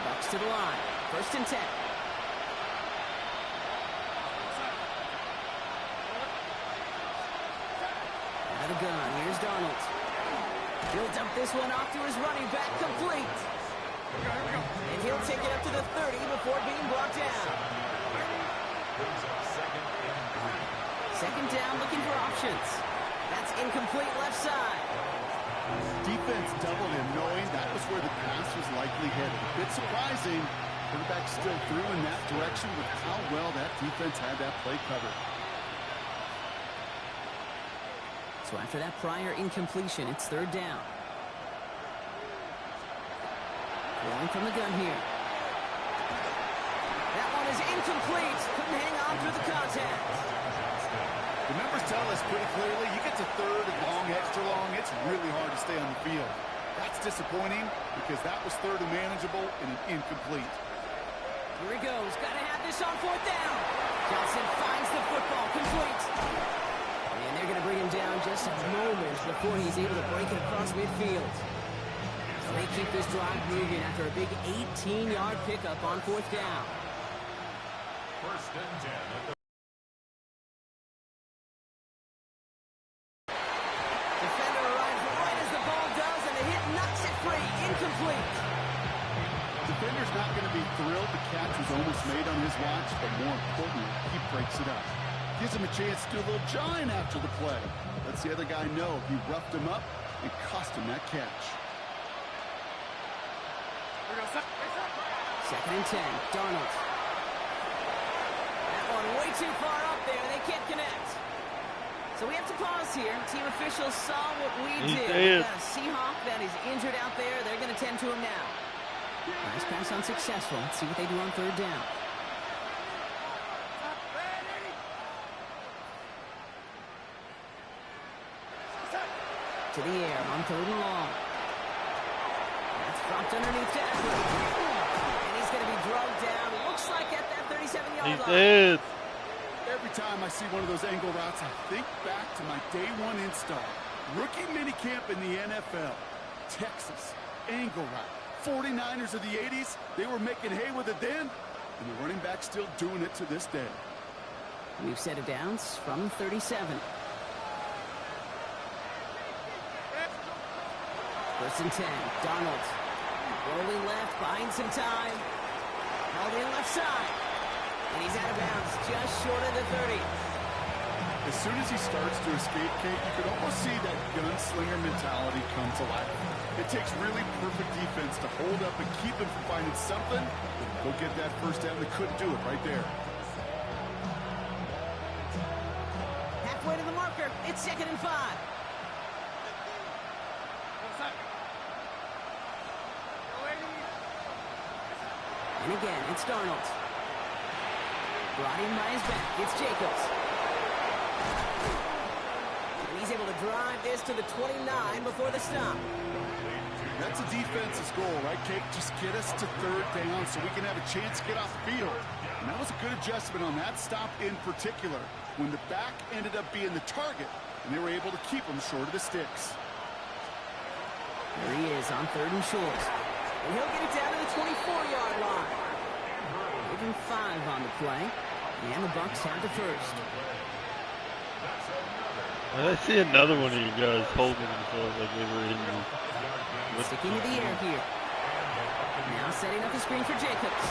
Bucks to the line. 1st and 10. Out of the gun. Here's Darnold. He'll dump this one off to his running back, complete. And he'll take it up to the 30 before being brought down. 2nd down, looking for options. That's incomplete left side. Defense doubled him, knowing that was where the pass was likely headed. A bit surprising. Quarterback still threw in that direction with how well that defense had that play covered. So after that prior incompletion, it's 3rd down. Rolling from the gun here. That one is incomplete. Couldn't hang on through the contact. The numbers tell us pretty clearly, you get to 3rd and long, extra long, it's really hard to stay on the field. That's disappointing because that was 3rd and manageable and an incomplete. Here he goes. Got to have this on 4th down. Johnson finds the football, complete. And they're going to bring him down just a moment before he's able to break it across midfield. So they keep this drive moving after a big 18-yard pickup on 4th down. 1st and 10. Defender arrives right as the ball does, and the hit knocks it free. Incomplete. Defender's not going to be thrilled the catch was almost made on his watch, but more importantly, he breaks it up. Gives him a chance to do a little jawing after the play. Lets the other guy know he roughed him up and cost him that catch. 2nd and 10. Darnold. That one way too far up there. They can't connect. So we have to pause here. Team officials saw what we did. We've got a Seahawk that is injured out there. They're going to tend to him now. Nice pass unsuccessful. Let's see what they do on 3rd down. To the air on 3rd and long. That's dropped underneath Jasper. And he's going to be drugged down. Looks like at that 37-yard line. He's dead. Every time I see one of those angle routes, I think back to my day 1 install. Rookie minicamp in the NFL. Texas, angle route. 49ers of the 80s, they were making hay with it then, and the running back still doing it to this day. We've set it down from 37. 1st and 10. Darnold. Rolling left, buying some time. Held in left side. And he's out of bounds, just short of the 30. As soon as he starts to escape, Kate, you could almost see that gunslinger mentality come to life. It takes really perfect defense to hold up and keep him from finding something. Go get that 1st down. They couldn't do it right there. Halfway to the marker. It's 2nd and 5. And again, it's Darnold. Brought in by his back. It's Jacobs. And he's able to drive this to the 29 before the stop. That's a defense's goal, right, Kate? Just get us to third down so we can have a chance to get off the field. And that was a good adjustment on that stop in particular, when the back ended up being the target, and they were able to keep him short of the sticks. There he is on 3rd and short. And he'll get it down to the 24-yard line. Even 5 on the play. And the Bucs have the first. I see another one of you guys holding themselves like they were in the... Sticking to the air here. Now setting up the screen for Jacobs.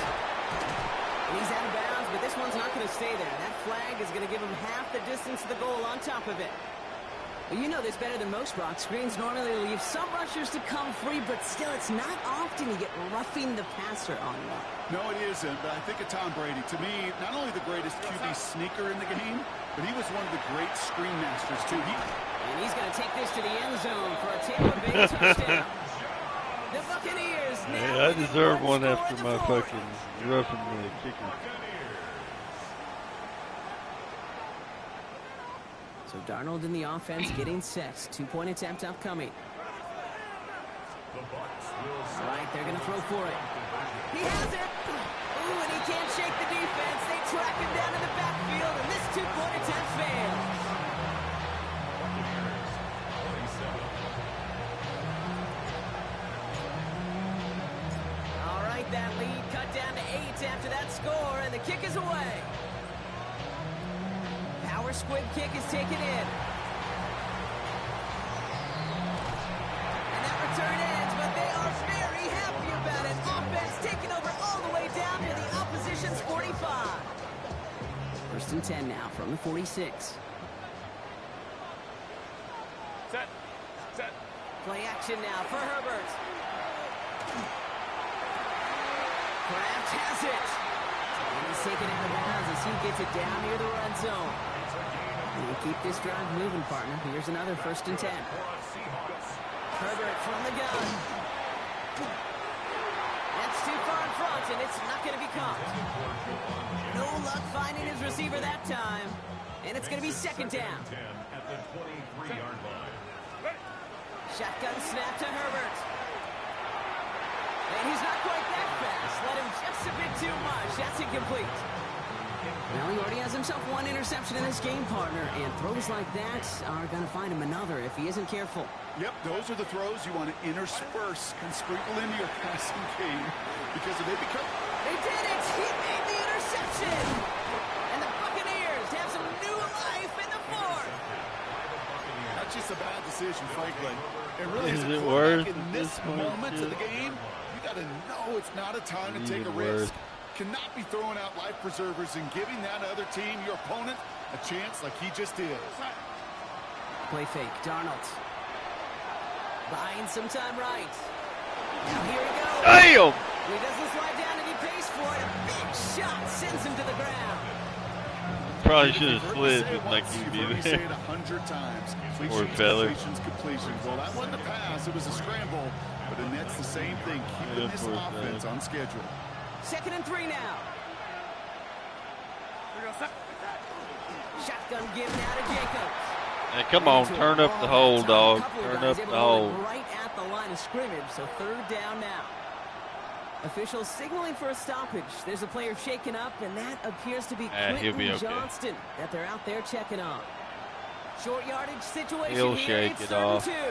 And he's out of bounds, but this one's not going to stay there. That flag is going to give him half the distance to the goal on top of it. Well, you know this better than most, Brock. Screens normally leave some rushers to come free, but still, it's not often you get roughing the passer on one. No, it isn't, but I think of Tom Brady. To me, not only the greatest QB sneaker in the game, but he was one of the great screen masters, too. And he's going to take this to the end zone for a Tampa Bay touchdown. The Buccaneers now I deserve one after my fucking roughing the kicker. So Darnold in the offense getting set. 2-point attempt upcoming. Right, they're going to throw for it. He has it. Ooh, and he can't shake the defense. They track him down in the backfield, and this 2-point attempt fails. All right, that lead cut down to 8 after that score, and the kick is away. Power squib kick is taken in. And that return ends, but they are very happy about it. Offense taking over all the way down to the opposition's 45. 1st and 10 now from the 46. Set. Play action now for Herbert. Kraft has it. And he's taken out of bounds as he gets it down near the red zone. And keep this drive moving, partner. Here's another 1st and 10. Herbert from the gun. That's too far in front, and it's not going to be caught. No luck finding his receiver that time. And it's going to be 2nd down. At the 23-yard line. Shotgun snap to Herbert. And he's not quite that fast. Let him just a bit too much. That's incomplete. Well, he already has himself 1 interception in this game, partner, and throws like that are going to find him another if he isn't careful. Yep, those are the throws you want to intersperse and sprinkle into your passing game, because if they become... They did it! He made the interception! And the Buccaneers have some new life in the 4th. That's just a bad decision, frankly. And really, Is as a it quarterback worth in this this much moment of shit? the game, you got to know it's not a time to take a Even risk. worse. Cannot be throwing out life preservers and giving that other team, your opponent, a chance like he just did. Play fake, Darnold. Buying some time right. Now here he goes. Damn! He doesn't slide down and he pays for it. A big shot sends him to the ground. Probably should have You've slid, heard me say it but like once, you'd you've be heard me say there. it 100 times. Poor Completions, fella. completions. Well, that wasn't a pass. It was a scramble. But then that's the same thing. Keeping Yeah, this poor offense fella. on schedule. 2nd and 3 now. Shotgun give now to Jacobs. Hey, come on, turn up the hole, dog. Turn up the hole. Right at the line of scrimmage, so 3rd down now. Officials signaling for a stoppage. There's a player shaken up, and that appears to be He'll be Quentin okay. Johnston that they're out there checking on. Short yardage situation He'll here. shake It's it 3rd off. and 2.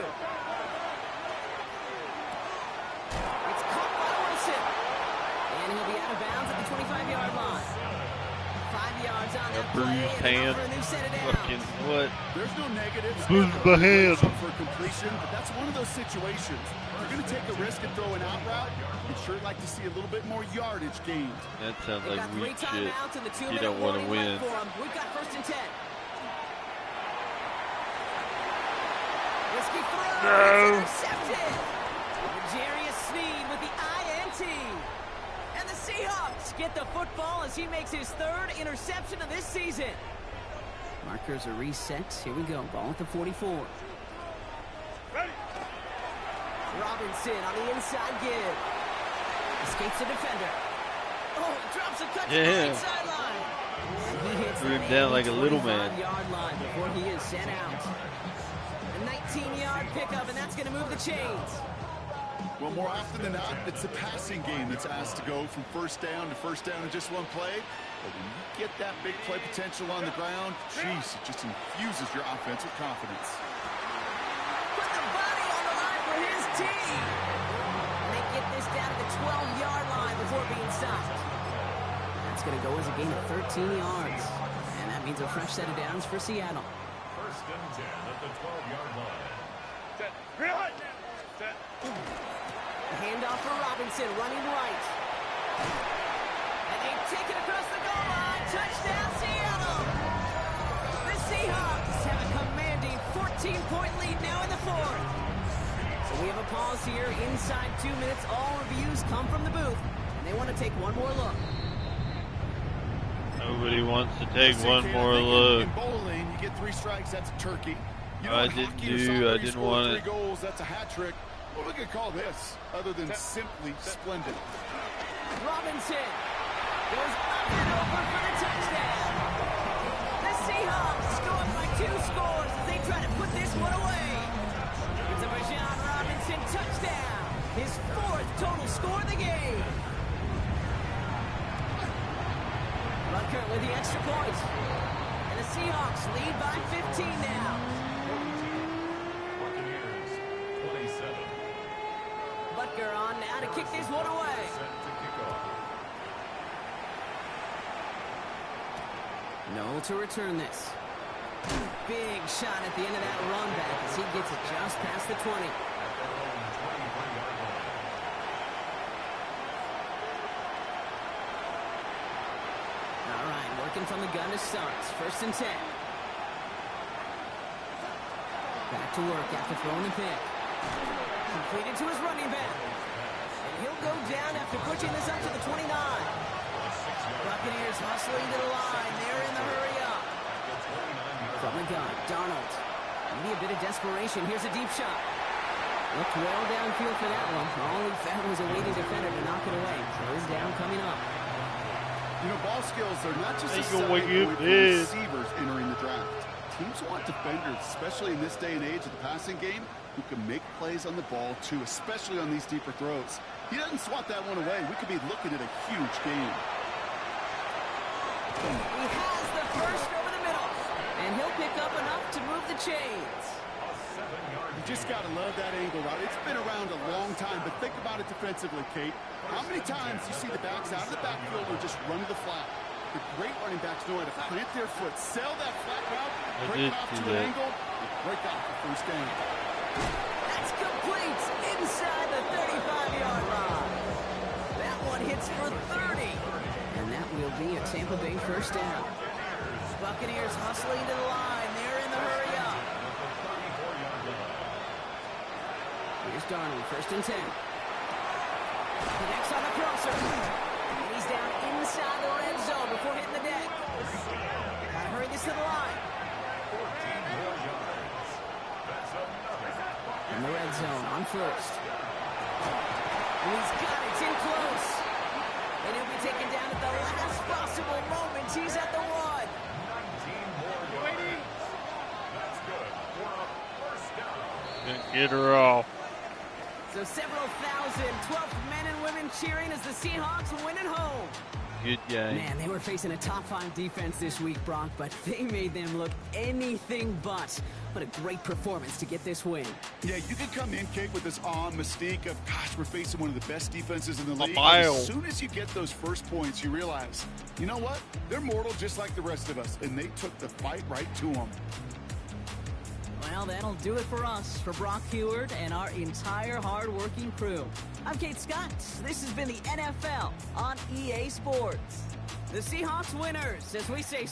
It's caught by Wilson. And he'll be out of bounds at the 25-yard line. 5 yards on that play, Bruised and hand. enough for a new set of downs. Fucking what? There's no negatives. Bruised my hand. For completion, but that's one of those situations. If you're going to take a risk and throw an out route, you'd sure like to see a little bit more yardage gained. That sounds They've like got 3 weak shit. timeouts and the 2-minute You don't want to warning win. left for 'em. We've got 1st and 10. Risky throw. No. It's intercepted. Jarius Sneed with the INT. And the Seahawks get the football as he makes his 3rd interception of this season. Markers are reset. Here we go. Ball at the 44. Robinson on the inside give. Escapes the defender. Oh, drops a cut to the Yeah. right sideline. And he hits Threw him that down like a little man. 25-yard line before he is sent out. A 19-yard pickup, and that's going to move the chains. Well, more often than not, it's the passing game that's asked to go from first down in just one play. But when you get that big play potential on the ground, geez, it just infuses your offense with confidence. Put the body on the line for his team. And they get this down to the 12-yard line before being stopped. That's going to go as a gain of 13 yards. And that means a fresh set of downs for Seattle. First and 10 at the 12-yard line. Handoff for Robinson, running right. And they take it across the goal line. Touchdown, Seattle! The Seahawks have a commanding 14-point lead now in the fourth. So we have a pause here. Inside 2 minutes, all reviews come from the booth. And they want to take one more look. Nobody wants to take See, one Kate, more I think look. In bowling, you get 3 strikes, that's a turkey. You know, I in didn't hockey or do, soccer, I you didn't score want 3 it. goals, that's a hat trick. What are we going to call this other than simply splendid? Robinson goes up and over for the touchdown. The Seahawks go up by 2 scores as they try to put this one away. It's a Bijan Robinson touchdown. His 4th total score of the game. Butker with the extra point. And the Seahawks lead by 15 now. Buccaneers, 27. Butker on now to kick this one away. Set to kick off. Noel to return this. Big shot at the end of that run back as he gets it just past the 20. At their own 23-yard line. All right, working from the gun to start. First and 10. Back to work after throwing the pick. Completed to his running back. And he'll go down after pushing this up to the 29. Buccaneers hustling to the line. They're in the hurry up. From the gun, Darnold. Maybe a bit of desperation. Here's a deep shot. Looked well downfield for that one. All he found was a waiting defender to knock it away. Third down coming up. You know, ball skills are not just a Ain't gonna wake side you for up dead. receivers entering the draft. Teams want defenders, especially in this day and age of the passing game, who can make plays on the ball, too, especially on these deeper throws. He doesn't swat that one away. We could be looking at a huge game. He has the first over the middle. And he'll pick up enough to move the chains. You just got to love that angle route. It's been around a long time, but think about it defensively, Kate. How many times you see the backs out of the backfield or just run to the flat? The great running backs know how to plant their foot, sell that flat route, break did off see to an that. angle, and break off the first down. That's complete inside the 35-yard line. That one hits for 30. And that will be a Tampa Bay first down. Buccaneers hustling to the line. They're in the hurry up. Here's Darnold, first and 10. Connects on the crosser. And he's down inside the red zone before hitting the deck. Gotta hurry this to the line. In the red zone on first. And he's got it. It's in close. And he'll be taken down at the last possible moment. He's at the 1. 19 more yards. That's good for a first down. Can't get her off. So several thousand 12th men and women cheering as the Seahawks win at home. Good game. Man, they were facing a top 5 defense this week, Brock, but they made them look anything but. What a great performance to get this win. Yeah, you can come in, Kate, with this awe and mystique of, gosh, we're facing one of the best defenses in the league. But mile. as soon as you get those first points, you realize, you know what? They're mortal just like the rest of us, and they took the fight right to them. Well, that'll do it for us, for Brock Heward and our entire hard-working crew. I'm Kate Scott. This has been the NFL on EA Sports. The Seahawks winners, as we say...